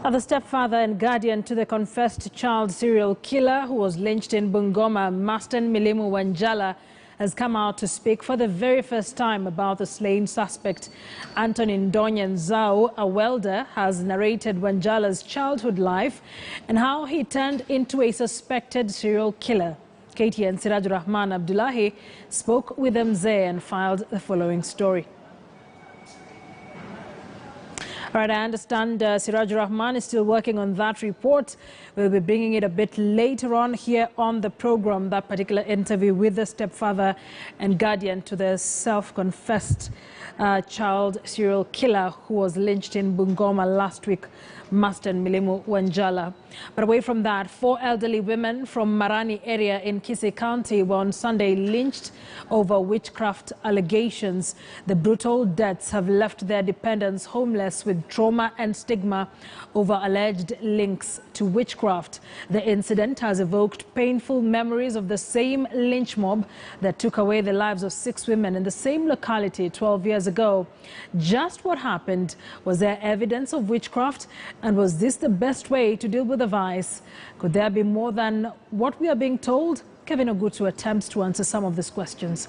The stepfather and guardian to the confessed child serial killer who was lynched in Bungoma, Masten Wanjala, has come out to speak for the very first time about the slain suspect. Anthony Ndonyo, a welder, has narrated Wanjala's childhood life and how he turned into a suspected serial killer. KTN Sirajur Rahman Abdullahi spoke with Mzee and filed the following story. All right, I understand Sirajur Rahman is still working on that report. We'll be bringing it a bit later on here on the program, that particular interview with the stepfather and guardian to the self-confessed child serial killer who was lynched in Bungoma last week, Masten Wanjala. But away from that, 4 elderly women from Marani area in Kisii County were on Sunday lynched over witchcraft allegations. The brutal deaths have left their dependents homeless with trauma and stigma over alleged links to witchcraft. The incident has evoked painful memories of the same lynch mob that took away the lives of 6 women in the same locality 12 years ago. Just what happened? Was there evidence of witchcraft? And was this the best way to deal with the vice? Could there be more than what we are being told? Kevin Ogutu attempts to answer some of these questions.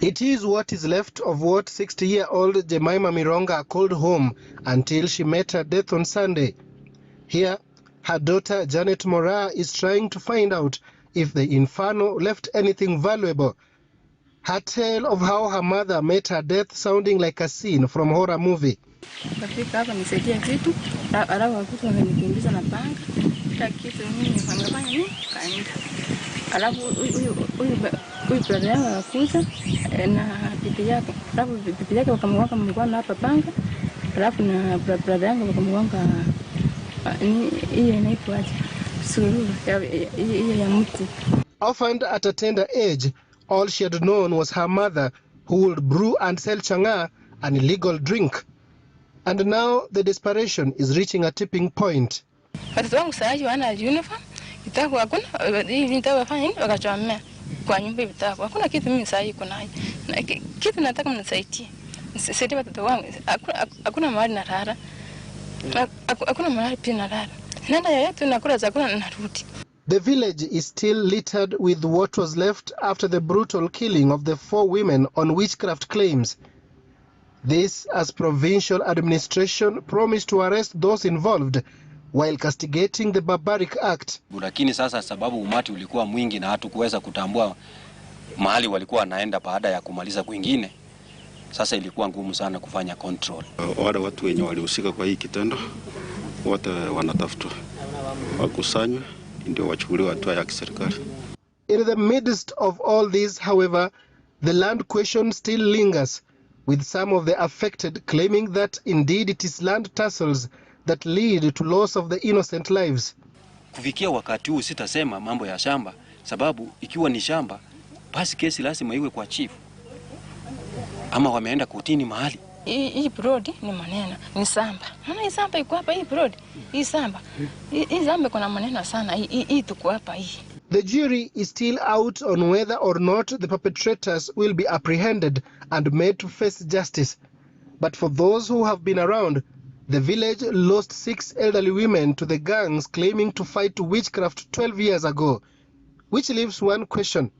It is what is left of what 60-year-old Jemima Mironga called home until she met her death on Sunday. Here, her daughter Janet Mora is trying to find out if the inferno left anything valuable. Her tale of how her mother met her death sounding like a scene from a horror movie. Orphaned at a tender age, all she had known was her mother, who would brew and sell chang'aa, an illegal drink. And now the desperation is reaching a tipping point. The village is still littered with what was left after the brutal killing of the 4 women on witchcraft claims. This as provincial administration promised to arrest those involved while castigating the barbaric act. Lakini sasa sababu umati ulikuwa mwingi na hatukuweza kutambua mahali walikuwa wanaenda baada ya kumaliza kwingine, sasa ilikuwa ngumu sana kufanya control. Wale watu wenye walihusika kwa hii kitendo wote wanatafutwa, wakusanywe ndio wachukuliwe hatua ya kiserikali. In the midst of all this, however, the land question still lingers, with some of the affected claiming that indeed it is land tussles that lead to loss of the innocent lives. Kufikia wakati huu sitasema mambo ya shamba, sababu ikiwa ni shamba basi kesi lazima iwe kwa chief ama wameenda kotini mahali. Hii road ni maneno, ni samba. Maana hii samba iko hapa, hii road, hii samba. Hii samba kuna maneno sana, hii tuko hapa hii. The jury is still out on whether or not the perpetrators will be apprehended and made to face justice. But for those who have been around, the village lost 6 elderly women to the gangs claiming to fight witchcraft 12 years ago. Which leaves one question.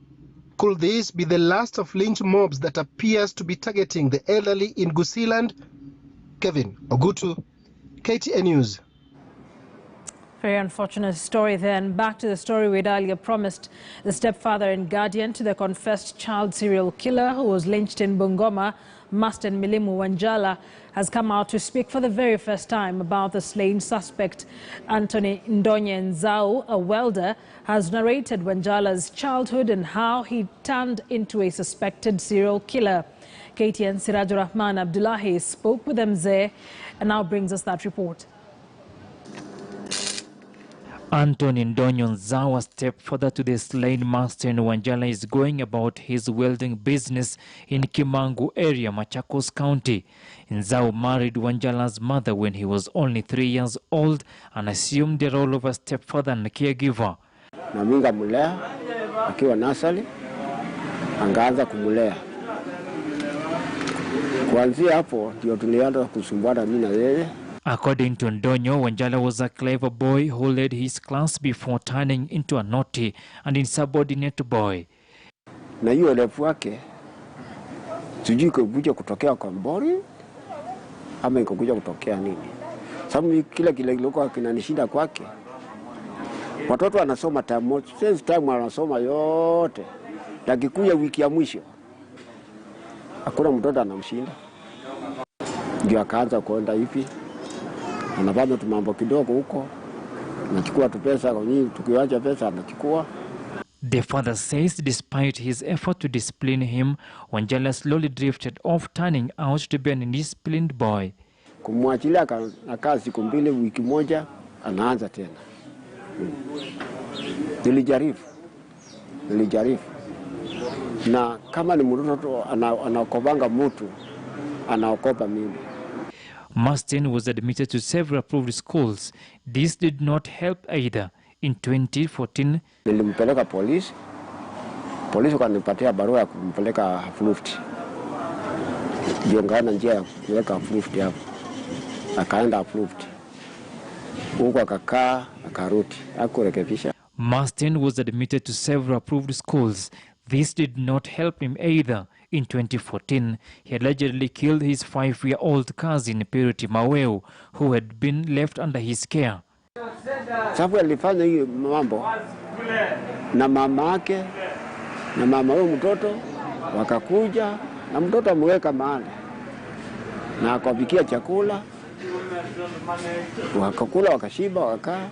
Could this be the last of lynch mobs that appears to be targeting the elderly in Gusiland? Kevin Ogutu, KTN News. Very unfortunate story then. Back to the story we'd earlier promised. The stepfather and guardian to the confessed child serial killer who was lynched in Bungoma, Masten Wanjala, has come out to speak for the very first time about the slain suspect. Anthony Ndonyo, a welder, has narrated Wanjala's childhood and how he turned into a suspected serial killer. KTN Sirajur Rahman Abdullahi spoke with Mzee and now brings us that report. Anthony Ndonyo, stepfather to the slain Masten Wanjala, is going about his welding business in Kimangu area, Machakos County. Nzao married Wanjala's mother when he was only 3 years old and assumed the role of a stepfather and caregiver. Na minga mulea, akiwa nasali, angaanza kumulea. Kuanzia hapo ndio tulianza kusumbuana mimi na yeye. According to Ndonyo, Wanjala was a clever boy who led his class before turning into a naughty and insubordinate boy. Na hiyo lefu yake sijui kuja kutokea kwa mbori ama ikakuja kutokea nini. Sababu kila kilikuwa kinanishinda kwake. Watoto wanasoma time wanasoma yote. Lakikuja wiki ya mwisho hakuna mtoto anamshinda. Ndio akaanza kuenda hivi. Anafanya tu mambo kidogo huko. Anachukua tu pesa kwa nini tukiacha pesa anachukua. The father says despite his effort to discipline him, Wanjala slowly drifted off, turning out to be an indisciplined boy. Kumwachilia akaa siku mbili, wiki moja anaanza tena. Nilijaribu. Na kama ni mtoto anaokopanga mtu, anaokopa mimi. Masten was admitted to several approved schools. This did not help either. In 2014, nilimpeleka polisi. Polisi wakanipatia barua ya kumpeleka approved. Ndio ngana njia ya kuweka approved hapo. Akaenda approved. Huko akakaa, akarudi. Hakurekebisha. Masten was admitted to several approved schools. This did not help him either. In 2014, he allegedly killed his 5-year-old cousin, Purity Maweu, who had been left under his care. Sababu alifanya hiyo mambo na mama yake na mama huyo mtoto wakakuja na mtoto ameweka mahali na akapikia chakula wakakula wakashiba wakaa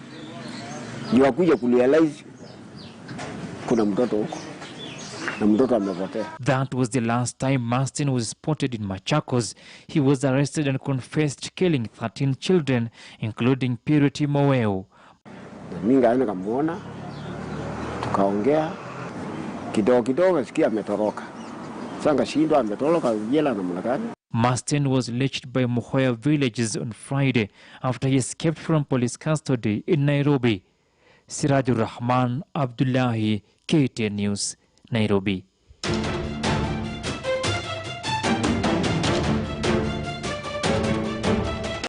ndio wakuja kurealize kuna mtoto huko na mtoto amepotea. That was the last time Masten was spotted in Machakos. He was arrested and confessed killing 13 children, including Purity Maweu. Mimi ngaenda kumuona, tukaongea kidogo sikia ametoroka. Sanga shindwa ametoroka jela na mlakani. Masten was lynched by Muhoya villages on Friday after he escaped from police custody in Nairobi. Sirajur Rahman Abdullahi, KTN News, Nairobi.